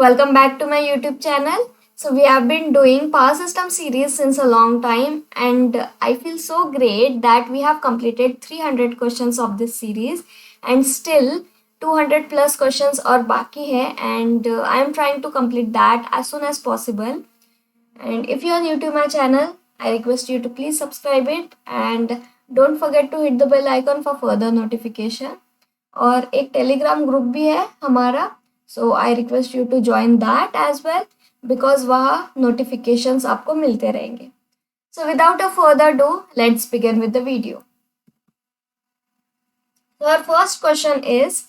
Welcome back to my YouTube channel. So we have been doing power system series since a long time and I feel so great that we have completed 300 questions of this series and still 200 plus questions और बाकी है and I am trying to complete that as soon as possible. And if you are new to my channel, I request you to please subscribe it and don't forget to hit the bell icon for further notification. और एक Telegram group भी है हमारा, so I request you to join that as well because वहाँ notifications आपको मिलते रहेंगे. So without a further ado let's begin with the video. So our first question is,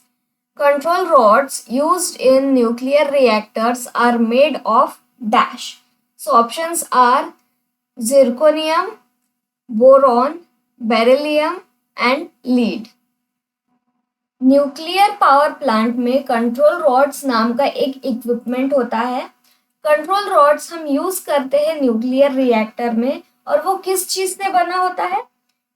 control rods used in nuclear reactors are made of dash. So options are zirconium, boron, beryllium and lead. Nuclear power plant में control rods नाम का एक equipment होता है. Control rods हम use करते हैं nuclear reactor में और वो किस चीज से बना होता है?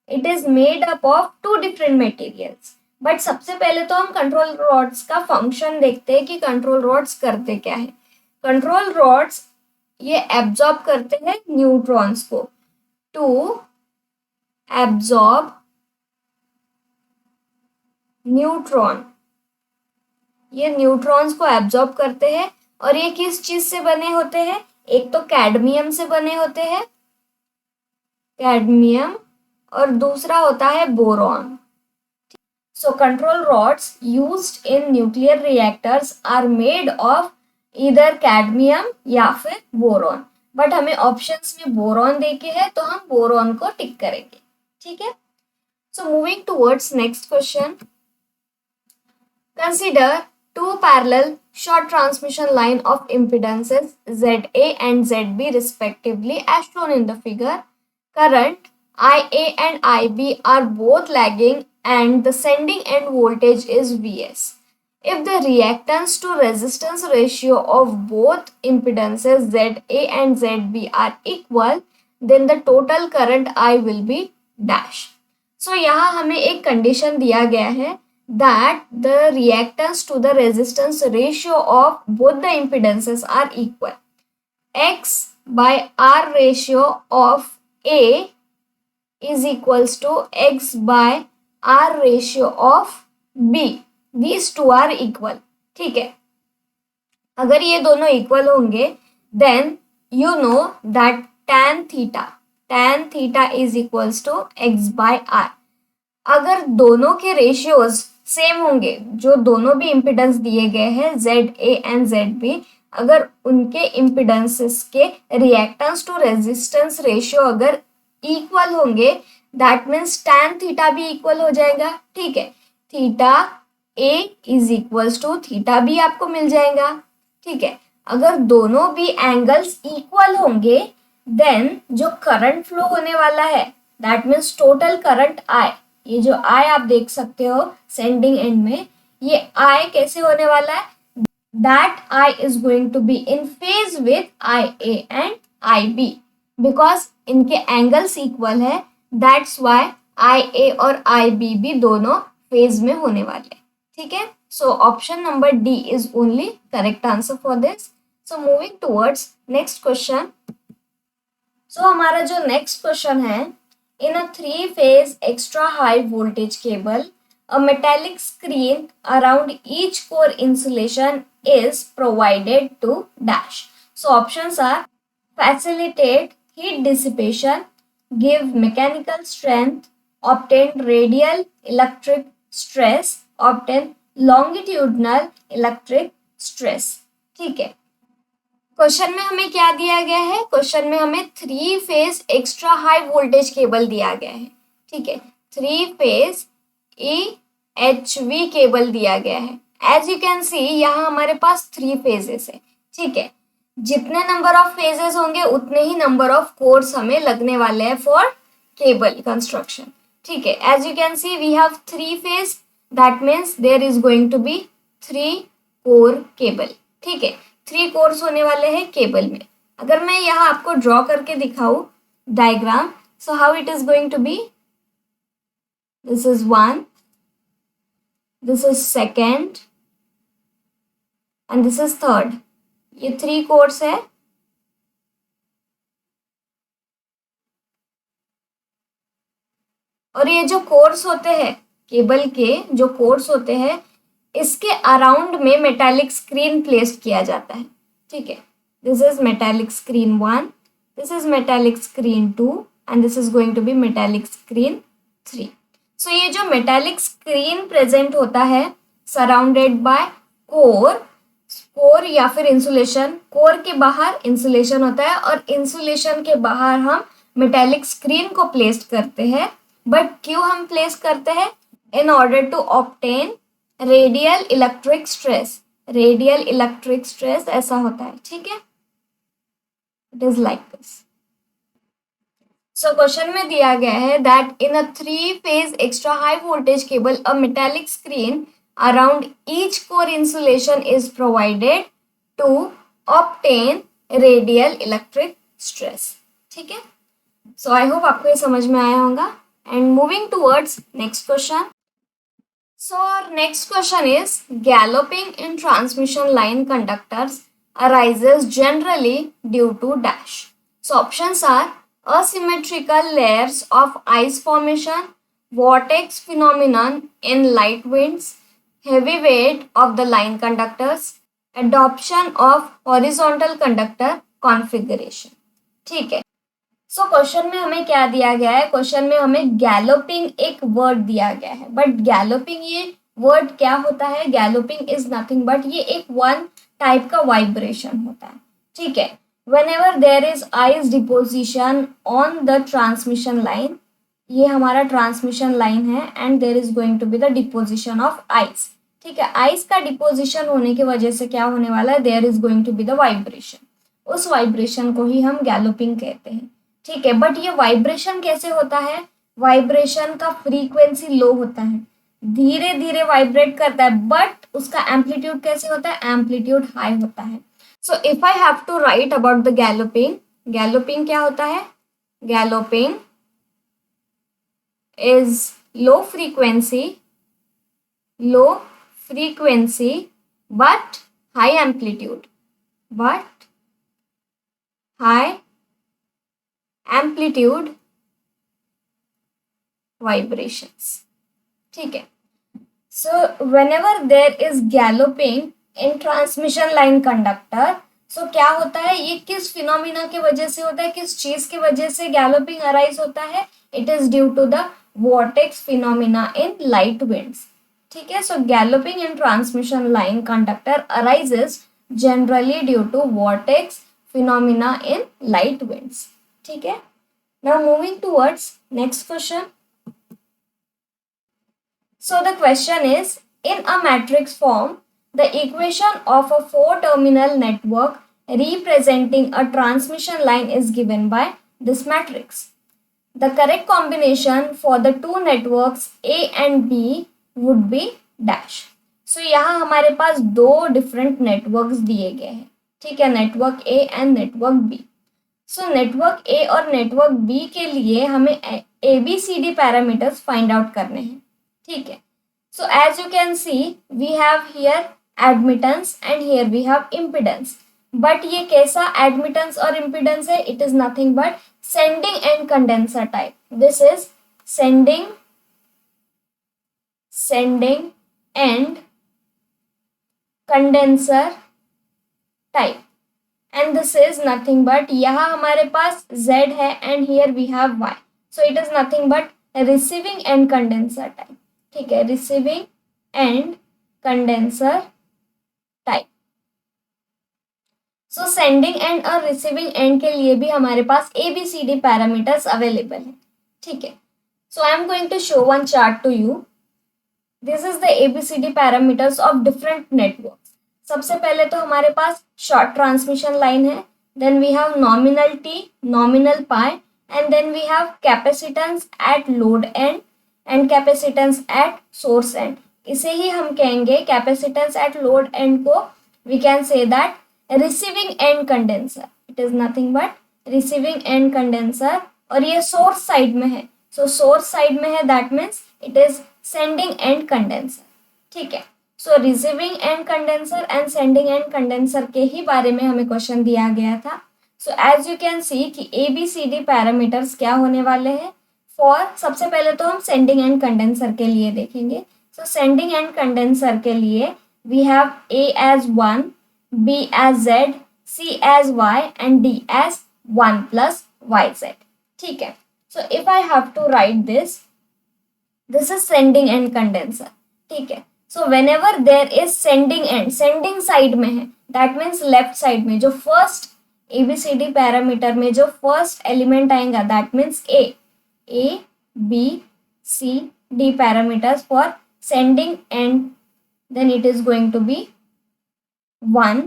It is made up of two different materials. But सबसे पहले तो हम कंट्रोल रॉड्स का फंक्शन देखते हैं कि कंट्रोल रॉड्स करते क्या है. कंट्रोल रॉड्स ये एब्जॉर्ब करते हैं न्यूट्रॉन्स को. टू एब्जॉर्ब न्यूट्रॉन, ये न्यूट्रॉन्स को एब्जॉर्ब करते हैं और ये किस चीज से बने होते हैं? एक तो कैडमियम से बने होते हैं, कैडमियम, और दूसरा होता है boron. So control rods used in nuclear reactors are made of either cadmium या फिर बोरॉन. बट हमें ऑप्शंस में बोरॉन देके है तो हम बोरॉन को टिक करेंगे. ठीक है. सो moving towards next question. Consider two parallel short transmission line of impedances ZA and ZB respectively as shown in the figure. Current IA and IB are both lagging and the sending end voltage is Vs. If the reactance to resistance ratio of both impedances ZA and ZB are equal, then the total current I will be dash. So यहाँ हमें एक condition दिया गया है that the reactance to the resistance ratio of both the impedances are equal. X by R ratio of A is equals to X by R ratio of B. These two are equal. ठीक है. अगर ये दोनों equal होंगे then you know that tan theta is equals to X by R. अगर दोनों के ratios same होंगे, जो दोनों भी इम्पिडेंस दिए गए हैं ZA एंड ZB, अगर उनके इम्पिडेंसेस के रिएक्टेंस टू रेजिस्टेंस रेशियो अगर इक्वल होंगे दैट मीन्स tan थीटा भी इक्वल हो जाएगा. ठीक है. Theta A is equals to theta B आपको मिल जाएगा. ठीक है. अगर दोनों भी एंगल्स इक्वल होंगे देन जो करंट फ्लो होने वाला है that means total current I, ये जो I आप देख सकते हो सेंडिंग एंड में, ये I कैसे होने वाला है? That I is going to be in phase with IA and IB because इनके एंगल्स इक्वल है. दैट्स व्हाई IA और IB भी दोनों फेज में होने वाले. ठीक है. So option number D is only correct answer for this. So moving towards next question. So हमारा जो नेक्स्ट क्वेश्चन है, in a three-phase extra high voltage cable, a metallic screen around each core insulation is provided to dash. So options are facilitate heat dissipation, give mechanical strength, obtain radial electric stress, obtain longitudinal electric stress. ठीक है. Question में हमें क्या दिया गया है? Question में हमें three phase extra high voltage cable दिया गया है. ठीक है. थ्री फेज EHV केबल दिया गया है. एज यू कैन सी यहाँ हमारे पास थ्री फेजेस है. ठीक है. जितने नंबर ऑफ फेजेस होंगे उतने ही नंबर ऑफ कोर्स हमें लगने वाले हैं फॉर केबल कंस्ट्रक्शन. ठीक है. As you can see we have three phase, that means there is going to be three core cable. ठीक है. थ्री कोर्स होने वाले हैं केबल में. अगर मैं यहाँ आपको ड्रॉ करके दिखाऊं diagram, so how it is going to be, this is one, this is second and this is third. ये 3 कोर्स है, और ये जो कोर्स होते हैं, केबल के जो कोर्स होते हैं, इसके अराउंड में मेटालिक स्क्रीन प्लेस किया जाता है। ठीक है, this is metallic screen 1, this is metallic screen 2 and this is going to be metallic screen 3। So ये जो मेटालिक स्क्रीन प्रेजेंट होता है सराउंडेड बाय कोर या फिर इंसुलेशन, कोर के बाहर इंसुलेशन होता है और इंसुलेशन के बाहर हम मेटालिक स्क्रीन को प्लेस करते हैं। बट क्यों हम प्लेस करते हैं? In order to obtain radial electric stress. Radial electric stress ऐसा होता है, ठीक है, it is like this. So question में दिया गया है that in a 3 phase extra high voltage cable a metallic screen around each core insulation is provided to obtain radial electric stress. ठीक है, सो आई होप आपको ये समझ में आया होगा। And moving towards next question. So our next question is, galloping in transmission line conductors arises generally due to dash. So options are asymmetrical layers of ice formation, vortex phenomenon in light winds, heavy weight of the line conductors, adoption of horizontal conductor configuration. ठीक है, सो question में हमें क्या दिया गया है? Question में हमें गैलोपिंग एक वर्ड दिया गया है, बट गैलोपिंग ये वर्ड क्या होता है? गैलोपिंग इज नथिंग बट ये एक वन टाइप का वाइब्रेशन होता है। ठीक है, whenever there is ice deposition on the transmission line, ये हमारा ट्रांसमिशन लाइन है and there is going to be the deposition of ice. ठीक है, आइस का डिपोजिशन होने की वजह से क्या होने वाला है? There is going to be the vibration. उस वाइब्रेशन को ही हम गैलोपिंग कहते हैं। ठीक है, बट ये वाइब्रेशन कैसे होता है? वाइब्रेशन का फ्रीक्वेंसी लो होता है, धीरे धीरे वाइब्रेट करता है, बट उसका एम्पलीट्यूड कैसे होता है? एम्पलीट्यूड हाई होता है। So if I have to write about the galloping, galloping क्या होता है? Galloping is low frequency but high amplitude, amplitude vibrations। ठीक है, so whenever there is galloping in transmission line conductor, so क्या होता है? ये किस फिनोमिना की वजह से होता है? किस चीज की वजह से गैलोपिंग अराइज होता है? It is due to the vortex phenomena in light winds। ठीक है, so galloping in transmission line conductor arises generally due to vortex phenomena in light winds। ठीक है, now moving towards next question। So the question is, in a matrix form, the equation of a 4-terminal network representing a transmission line is given by this matrix। The correct combination for the two networks A and B would be dash। So यहाँ हमारे पास 2 different networks दिए गए हैं। ठीक है, network A and network B। So network A और network B के लिए हमें ABCD पैरामीटर्स फाइंड आउट करने हैं। ठीक है, so as you can see we have here admittance and here we have impedance. But ये कैसा एडमिटेंस और इम्पिडेंस है? It is nothing but sending end condenser type. This is sending end condenser type and this is nothing but यहाँ हमारे पास Z है and here we have Y, so it is nothing but receiving and condenser type। ठीक है, receiving and condenser type। so sending end और receiving end के लिए भी हमारे पास ABCD पैरामीटर्स अवेलेबल है। ठीक है, so I am going to show one chart to you। this is the ABCD parameters of different networks। सबसे पहले तो हमारे पास शॉर्ट ट्रांसमिशन लाइन है, then we have nominal T, nominal pi, and then we have capacitance at load end and capacitance at source end. इसे ही हम कहेंगे कैपेसिटेंस एट लोड एंड को we can say that receiving end condenser. It is nothing but receiving end condenser, और ये source side में है, सो source side में है that means it is sending end condenser. ठीक है, so receiving end condenser and sending end condenser के ही बारे में हमें क्वेश्चन दिया गया था. So as you can see कि ABCD पैरामीटर्स क्या होने वाले हैं. फॉर सबसे पहले तो हम सेंडिंग एंड कंडेंसर के लिए देखेंगे. सो सेंडिंग एंड कंडेंसर के लिए we have A as 1, B as Z, C as Y and D as 1 plus YZ. ठीक है. So if I have to write this is sending end condenser. ठीक है. So whenever there is sending end, sending side में है, that means left side में जो first ABCD parameter में जो फर्स्ट एलिमेंट आएगा, that means A, B, C, D parameters for sending end, then it is going to be 1.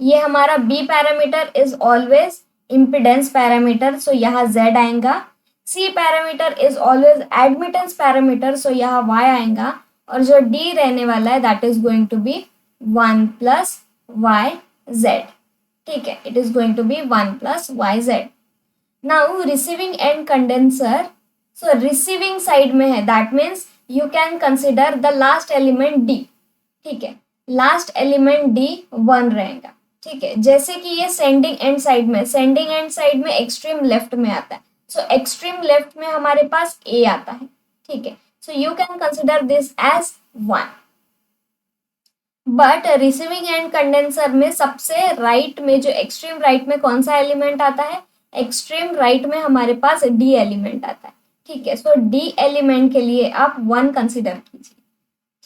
ये हमारा B parameter is always impedance parameter, so यहाँ Z आएगा. C parameter is always admittance parameter, so यहाँ Y आएगा. और जो D रहने वाला है that is going to be 1 plus YZ. ठीक है, it is going to be 1 plus YZ. Now receiving end condenser, so receiving side में है, that means you can consider the last element D. ठीक है, last element D 1 रहेगा. ठीक है, जैसे कि ये सेंडिंग एंड साइड में, सेंडिंग एंड साइड में एक्सट्रीम लेफ्ट में आता है, सो एक्सट्रीम लेफ्ट में हमारे पास A आता है. ठीक है, so you can consider this as 1. But receiving end condenser में सबसे राइट में, जो एक्सट्रीम राइट में कौन सा एलिमेंट आता है, एक्सट्रीम राइट में हमारे पास D एलिमेंट आता है. ठीक है, सो D एलिमेंट के लिए आप 1 कंसिडर कीजिए.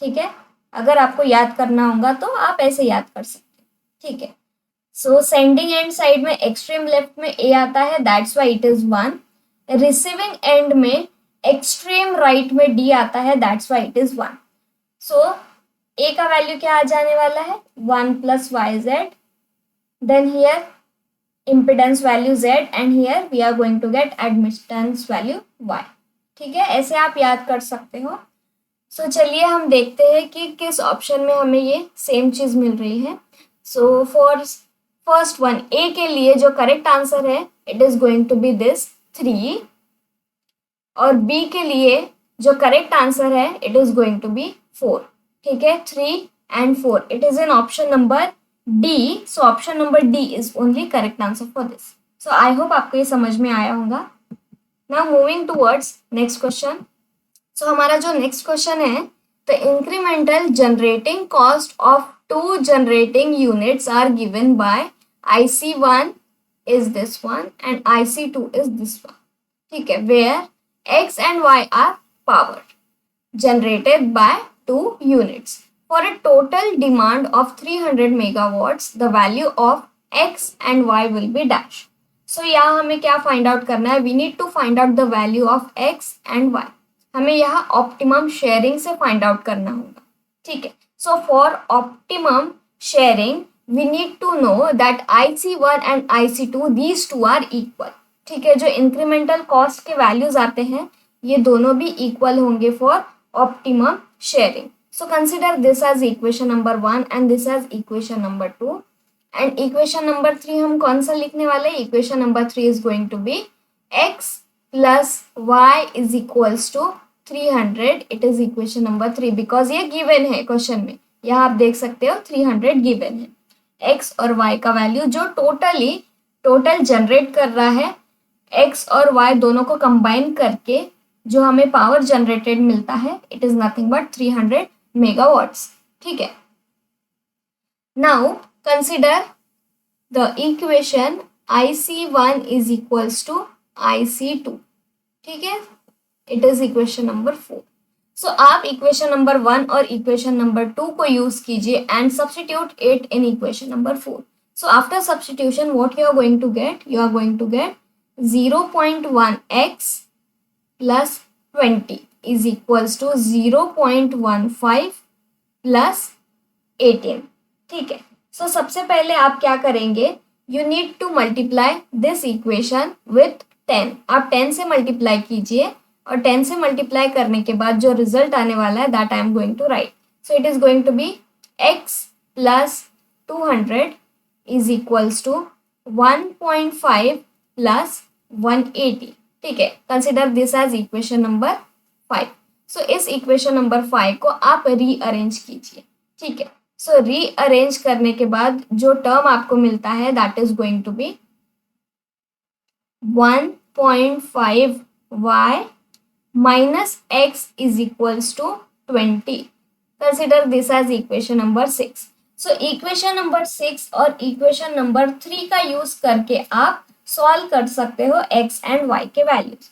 ठीक है, अगर आपको याद करना होगा तो आप ऐसे याद कर सकते हैं. ठीक है, सो सेंडिंग एंड साइड में एक्सट्रीम लेफ्ट में A आता है, that's why it is 1. Receiving end में एक्सट्रीम राइट में D आता है, that's why it is 1. So A का वैल्यू क्या आ जाने वाला है, 1 plus YZ, then here impedance value Z and here we are going to get admittance value Y. ठीक है, ऐसे आप याद कर सकते हो. सो चलिए हम देखते हैं कि किस ऑप्शन में हमें ये सेम चीज मिल रही है. So for first one, A के लिए जो करेक्ट आंसर है it is going to be this 3, और B के लिए जो करेक्ट आंसर है it is going to be 4. ठीक है, 3 and 4, it is in option number D. So option number D is only correct answer for this. So I hope आपको ये समझ में आया होगा. Now moving towards next question. So हमारा जो नेक्स्ट क्वेश्चन है, the incremental generating cost of 2 generating units are given by IC1 is this one and IC2 is this one. ठीक है, where X and Y are powered generated by 2 units for a total demand of 300 megawatts. The value of X and Y will be dash. So यहाँ हमें क्या find out करना है, we need to find out the value of X and Y. हमें यहाँ optimum sharing से find out करना होगा. ठीक है, so for optimum sharing we need to know that IC1 and IC2 these two are equal. ठीक है, जो इंक्रीमेंटल कॉस्ट के वैल्यूज आते हैं ये दोनों भी इक्वल होंगे for optimum sharing. So consider this as equation number 1 and this as equation number 2. And equation number 3 हम कौन सा लिखने वाले हैं, equation number 3 is going to be x plus y is equals to 300. It is equation number 3 because ये given है question में. यहाँ आप देख सकते हो 300 गिवन है. x और y का वैल्यू जो टोटल जनरेट कर रहा है, x और y दोनों को कंबाइन करके जो हमें पावर जनरेटेड मिलता है it is nothing but 300 megawatts. ठीक है, now consider the equation IC1 is equals to IC2. ठीक है, it is equation number 4. So आप इक्वेशन नंबर 1 और इक्वेशन नंबर 2 को यूज कीजिए and substitute it in equation number 4. So after substitution what you are going to get, you are going to get 0.1x plus 20 is equals to 0.15 plus 18. ठीक है, सो सबसे पहले आप क्या करेंगे, you need to multiply this equation with 10. आप 10 से multiply कीजिए और 10 से मल्टीप्लाई करने के बाद जो रिजल्ट आने वाला है that I am going to write. So it is going to be x plus 200 is equals to 1.5 plus 180. ठीक है, consider this as equation number 5. So इस इक्वेशन नंबर 5 को आप रीअरेंज कीजिए. ठीक है, सो रीअरेंज करने के बाद जो टर्म आपको मिलता है that is going to be 1.5y minus x is equals to 20. Consider this as equation number 6. So equation number 6 और equation number 3 का यूज करके आप सॉल्व कर सकते हो x and y के values.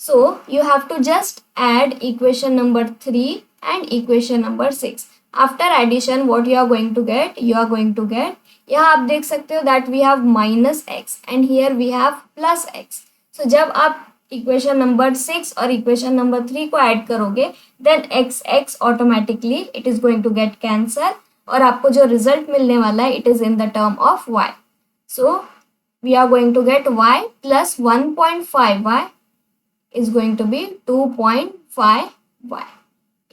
So you have to just add equation number 3 and equation number 6. After addition what you are going to get? You are going to get, यहाँ आप देख सकते हो that we have minus x and here we have plus x. So जब आप equation number 6 और equation number 3 को add करोगे then x x automatically it is going to get cancel और आपको जो रिजल्ट मिलने वाला है it is in the term of y. So we are going to get y plus 1.5y is going to be 2.5y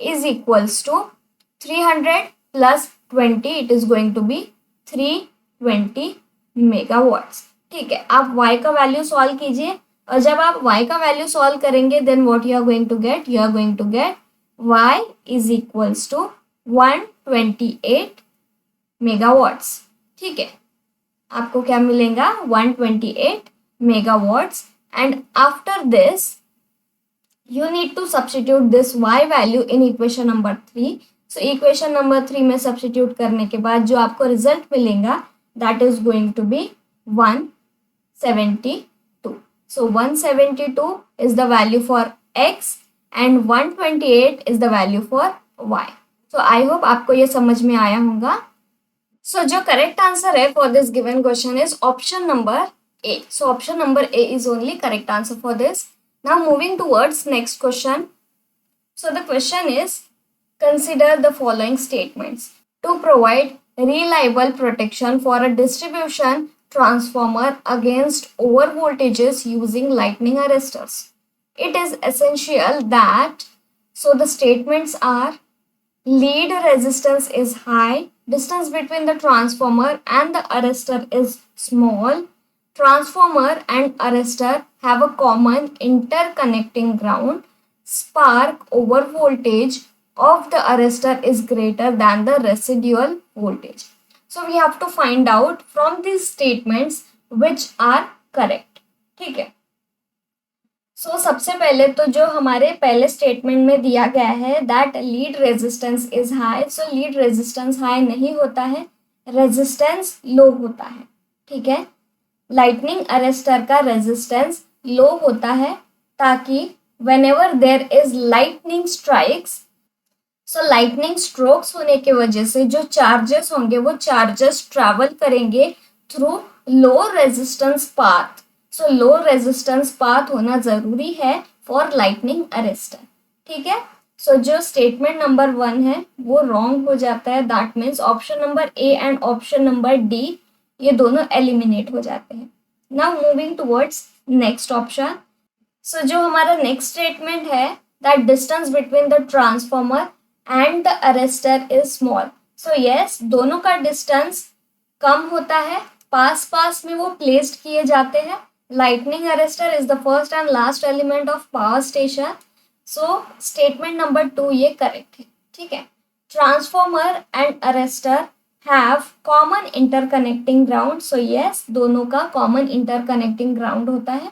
is equals to 300 plus 20 it is going to be 320 megawatts. ठीक है, आप y का value solve कीजिए और जब आप y का value solve करेंगे then what you are going to get? You are going to get y is equals to 128 megawatts. ठीक है, आपको क्या मिलेगा? 128 megawatts. And after this you need to substitute this y value in equation number 3. So equation number 3 में substitute करने के बाद जो आपको result मिलेगा that is going to be 172. So 172 is the value for x and 128 is the value for y. So I hope आपको ये समझ में आया होगा. So जो correct answer है for this given question is option number A. So option number A is only correct answer for this. Now moving towards next question. So the question is, consider the following statements to provide reliable protection for a distribution transformer against overvoltages using lightning arresters. It is essential that, so the statements are, lead resistance is high, distance between the transformer and the arrestor is small, transformer and arrestor have a common interconnecting ground, spark over voltage of the arrestor is greater than the residual voltage. So we have to find out from these statements which are correct. ठीक है, सो सबसे पहले तो जो हमारे पहले statement में दिया गया है that lead resistance is high. So lead resistance high नहीं होता है, रेजिस्टेंस लो होता है. ठीक है, लाइटनिंग अरेस्टर का रेजिस्टेंस लो होता है ताकि whenever there is lightning strikes, so lightning strokes होने की वजह से जो चार्जेस होंगे वो चार्जेस ट्रैवल करेंगे through low resistance path. So low resistance path होना जरूरी है फॉर लाइटनिंग अरेस्टर. ठीक है, सो जो स्टेटमेंट नंबर 1 है वो रॉन्ग हो जाता है. That means option number A and option number D ये दोनों एलिमिनेट हो जाते हैं. Now moving towards next option. So जो हमारा नेक्स्ट स्टेटमेंट है that distance between the transformer and the arrester is small. So yes, दोनों का डिस्टेंस कम होता है, पास पास में वो प्लेस्ड किए जाते हैं. Lightning arrester is the first and last element of power station. So statement number 2 ये करेक्ट है. ठीक है, transformer and arrester have common interconnecting ground. So yes, दोनों का common interconnecting ground होता है.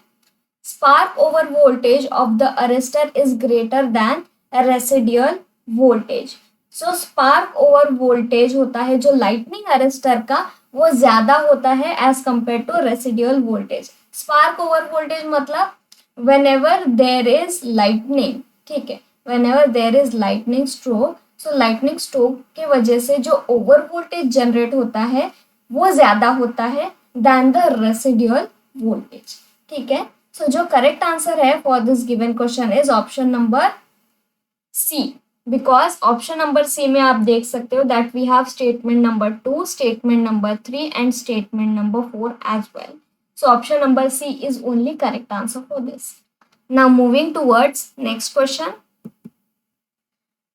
Spark over voltage of the arrestor is greater than residual voltage. So spark over voltage होता है जो lightning arrestor का वो ज्यादा होता है as compared to residual voltage. Spark over voltage मतलब whenever there is lightning. ठीक है, whenever there is lightning stroke, so lightning stroke के वजह से जो ओवर वोल्टेज जनरेट होता है वो ज्यादा होता है देन द रेसिडुअल वोल्टेज. ठीक है, सो जो करेक्ट आंसर है for this given question is option number C. Because option number C में आप देख सकते हो that we have statement number 2, statement number 3 and statement number 4 as well. So option number C is only correct answer for this. Now moving towards next question.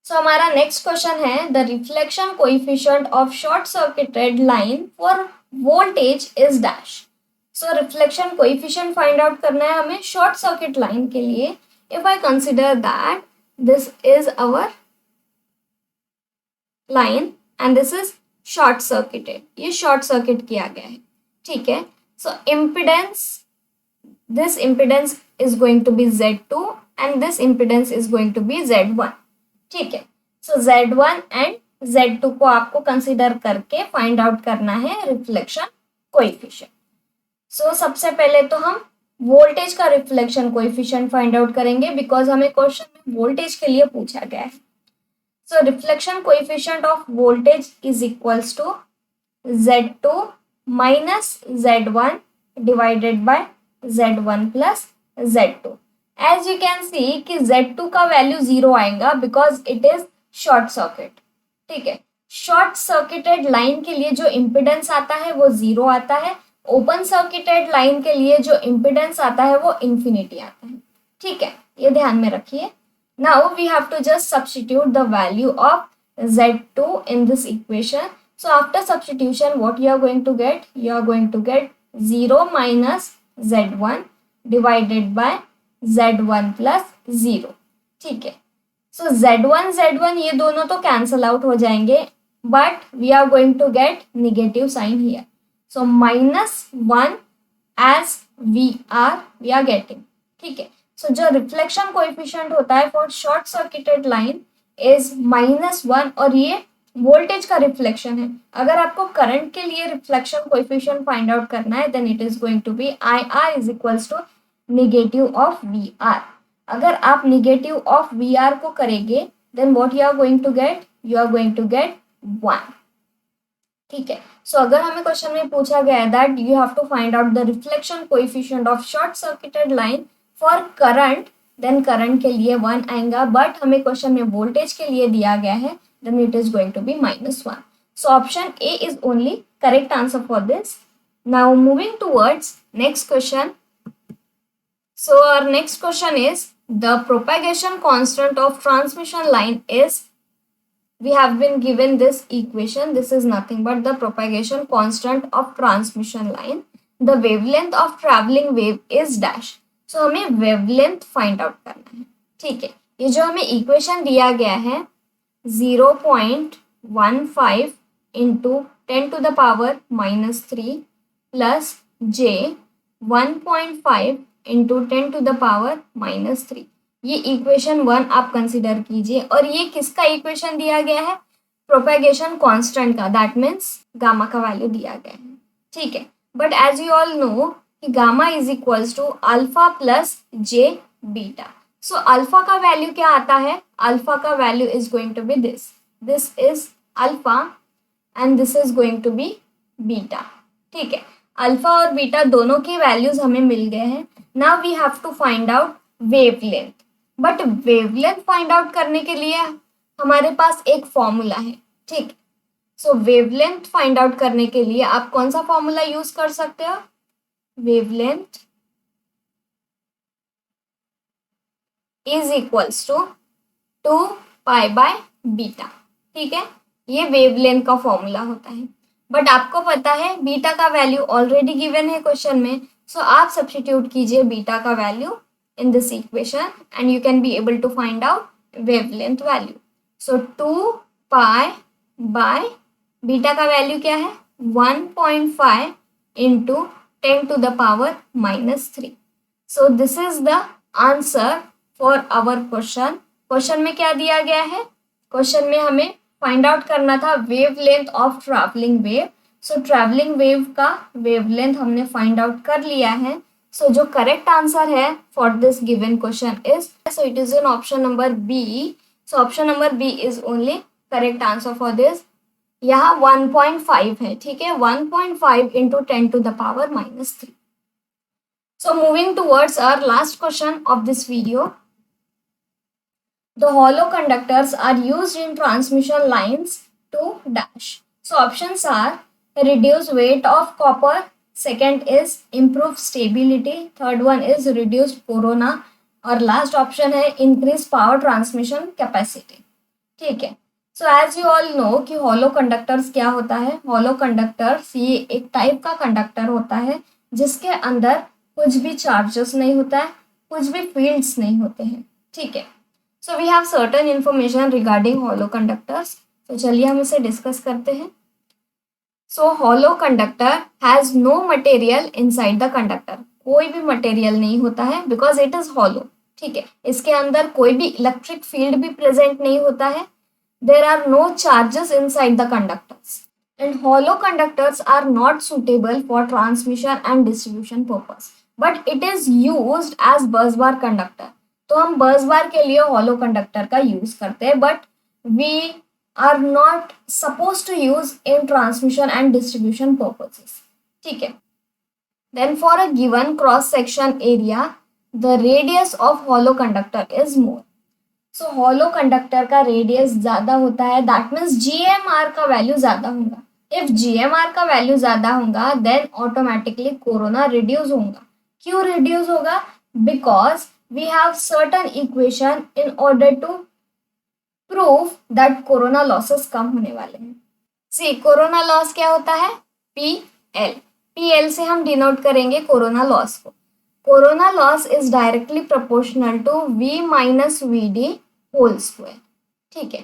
So हमारा next question है the reflection coefficient of short circuited line for voltage is dash. So reflection coefficient find out करना है हमें short circuit line के लिए. If I consider that this is our line and this is short circuited, ये short circuit किया गया है, ठीक है। So impedance, this impedance is going to be Z2 and this impedance is going to be Z1, ठीक है। सो Z1 and Z2 को आपको कंसीडर करके फाइंड आउट करना है रिफ्लेक्शन कोएफिशिएंट। सो सबसे पहले तो हम वोल्टेज का रिफ्लेक्शन कोएफिशिएंट फाइंड आउट करेंगे, बिकॉज हमें क्वेश्चन में वोल्टेज के लिए पूछा गया है। So reflection coefficient of voltage is equals to Z2 minus Z1 divided by Z1 plus Z2। As you can see कि Z2 का वैल्यू 0 आएगा because it is short circuit, ठीक है। शॉर्ट सर्किटेड लाइन के लिए जो इम्पिडेंस आता है वो 0 आता है, ओपन सर्किटेड लाइन के लिए जो इम्पिडेंस आता है वो इन्फिनिटी आता है, ठीक है, ये ध्यान में रखिए। Now we have to just substitute the value of Z2 in this equation. So after substitution, what you are going to get? You are going to get 0 minus Z1 divided by Z1 plus 0, ठीक है। सो Z1 ये दोनों तो cancel out हो जाएंगे, but we are going to get negative sign here, so -1 as we are getting, ठीक है। So जो रिफ्लेक्शन कोएफिशिएंट होता है for short circuited line is -1 और ये वोल्टेज का रिफ्लेक्शन है। अगर आपको करंट के लिए रिफ्लेक्शन कोएफिशिएंट फाइंड आउट करना है then it is going to be IR is equals to negative of VR। अगर आप नेगेटिव ऑफ VR को करेंगे then what you are going to get? You are going to get 1, ठीक है। सो अगर हमें क्वेश्चन में पूछा गया है that you have to find out the reflection coefficient of short circuited line for current, then current के लिए 1 आएगा, बट हमें क्वेश्चन में वोल्टेज के लिए दिया गया है then it is going to be -1. So option A is only correct answer for this. Now moving towards next question. So our next question is the propagation constant of transmission line is, we have been given this equation, this is nothing but the propagation constant of transmission line. The wavelength of traveling wave is dash. So हमें wavelength find out करना है, ठीक है। ये जो हमें equation दिया गया है 0.15 into 10 to the power -3 plus j 1.5 into 10 to the power -3, ये इक्वेशन 1 आप कंसिडर कीजिए। और ये किसका इक्वेशन दिया गया है? प्रोपेगेशन कांस्टेंट का, दैट मीन्स गामा का वैल्यू दिया गया है, ठीक है। But as you all know कि gamma is equals to alpha plus J beta. So alpha का वैल्यू क्या आता है? अल्फा का value is going to be this is alpha and this is going to be beta, ठीक है। Alpha और beta दोनों की वैल्यूज हमें मिल गए हैं। Now we have to find out wavelength, but wavelength find out करने के लिए हमारे पास एक फॉर्मूला है, ठीक। सो वेवलेंथ फाइंड आउट करने के लिए आप कौन सा फॉर्मूला यूज कर सकते हो? Wavelength is equals to 2 pi by beta, ठीक है। ये वेवलेंथ का फॉर्मूला होता है, बट आपको पता है बीटा का वैल्यू ऑलरेडी गिवन है क्वेश्चन में। सो आप सब्स्टिट्यूट कीजिए बीटा का value in this equation and you can be able to find out wavelength value. So 2 pi by beta का वैल्यू क्या है? 1.5 into 10 to the power -3. So this is the answer for our question. Question में क्या दिया गया है? Question में हमें फाइंड आउट करना था wavelength of travelling wave. So travelling wave का वेवलेंथ हमने फाइंड आउट कर लिया है। सो जो करेक्ट आंसर है for this given question is, so it is in option number B. So option number B is only correct answer for this. यहाँ 1.5 है, ठीक है, 1.5 into 10 to the power -3. So moving towards our last question of this video. The hollow conductors are used in transmission lines to dash. So options are reduce weight of copper, second is improve stability, third one is reduced corona और last option है increase power transmission capacity, ठीक है। So as you all know कि hollow conductors क्या होता है? Hollow conductors ये एक टाइप का कंडक्टर होता है जिसके अंदर कुछ भी चार्जेस नहीं होता है, कुछ भी फील्ड्स नहीं होते हैं, ठीक है। So we have certain information regarding hollow conductors. तो चलिए हम इसे डिस्कस करते हैं। So hollow conductor has no material inside the conductor, कोई भी मटेरियल नहीं होता है बिकॉज इट इज हॉलो। ठीक है, इसके अंदर कोई भी इलेक्ट्रिक फील्ड भी प्रेजेंट नहीं होता है। There are no charges inside the conductors and hollow conductors are not suitable for transmission and distribution purpose, but it is used as bus bar conductor. तो हम बस बार के लिए हॉलो कंडक्टर का यूज करते हैं, but we are not supposed to use in transmission and distribution purposes. ठीक है, then for a given cross section area the radius of hollow conductor is more. So hollow conductor का radius ज़्यादा होता है, that means GMR का value ज़्यादा होगा। if GMR का value ज़्यादा होगा then automatically corona reduce होगा। क्यों reduce होगा? because we have certain equation in order to proof that corona losses कम होने वाले हैं। सी कोरोना लॉस क्या होता है? PL। PL से हम डिनोट करेंगे कोरोना लॉस को। Corona loss is directly proportional to V minus VD whole square. ठीक है,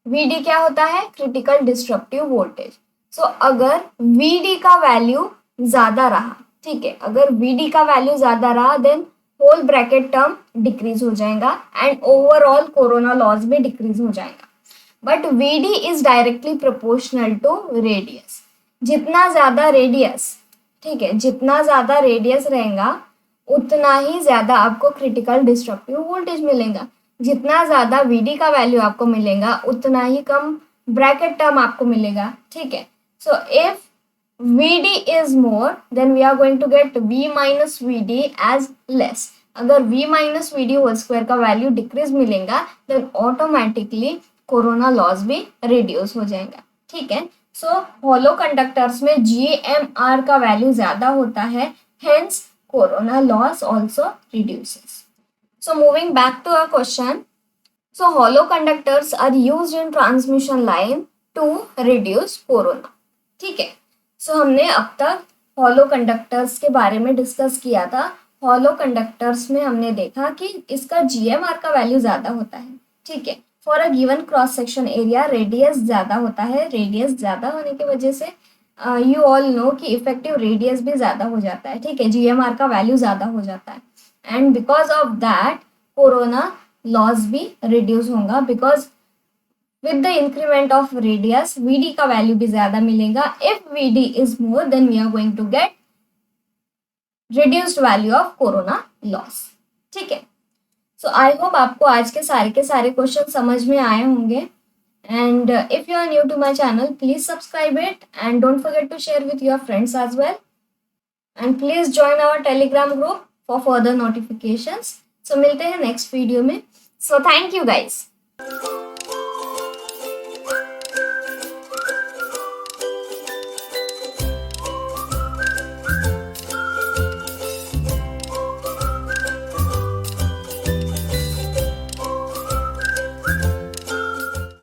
VD क्या होता है? Critical disruptive voltage. सो अगर VD का वैल्यू ज्यादा रहा, ठीक है, अगर VD का वैल्यू ज्यादा रहा then whole bracket term decrease हो जाएगा एंड ओवरऑल कोरोना लॉस भी डिक्रीज हो जाएगा। But VD is directly proportional to radius. जितना ज्यादा रेडियस, ठीक है, जितना ज्यादा रेडियस रहेगा उतना ही ज्यादा आपको क्रिटिकल डिस्ट्रक्टिव वोल्टेज मिलेगा। जितना ज्यादा VD का वैल्यू आपको मिलेगा उतना ही कम ब्रैकेट टर्म आपको मिलेगा। ठीक है, so if VD is more then we are going to get V minus VD as less. अगर V minus VD whole square का वैल्यू डिक्रीज मिलेगा then automatically कोरोना लॉस भी रिड्यूस हो जाएगा। ठीक है, सो हॉलो कंडक्टर्स में GMR का वैल्यू ज्यादा होता है, hence corona loss also reduces. So moving back to our question, so hollow conductors are used in transmission line to reduce corona. ठीक है, सो हमने अब तक हॉलो कंडक्टर्स के बारे में डिस्कस किया था। हॉलो कंडक्टर्स में हमने देखा कि इसका GMR का वैल्यू ज़्यादा होता है। ठीक है, for a given cross section area radius ज़्यादा होता है। रेडियस ज़्यादा होने की वजह से यू ऑल नो कि इफेक्टिव रेडियस भी ज़्यादा हो जाता है। ठीक है, GMR का वैल्यू ज़्यादा हो जाता है and because of that corona loss भी रिड्यूस होगा। Because with the increment of radius VD का वैल्यू भी ज्यादा मिलेगा। if VD is more then we are going to get reduced value of corona loss. ठीक है, so I hope आपको आज के सारे क्वेश्चन समझ में आए होंगे and if you are new to my channel please subscribe it and don't forget to share with your friends as well and please join our telegram group for further notifications. so मिलते हैं next video में। so thank you guys.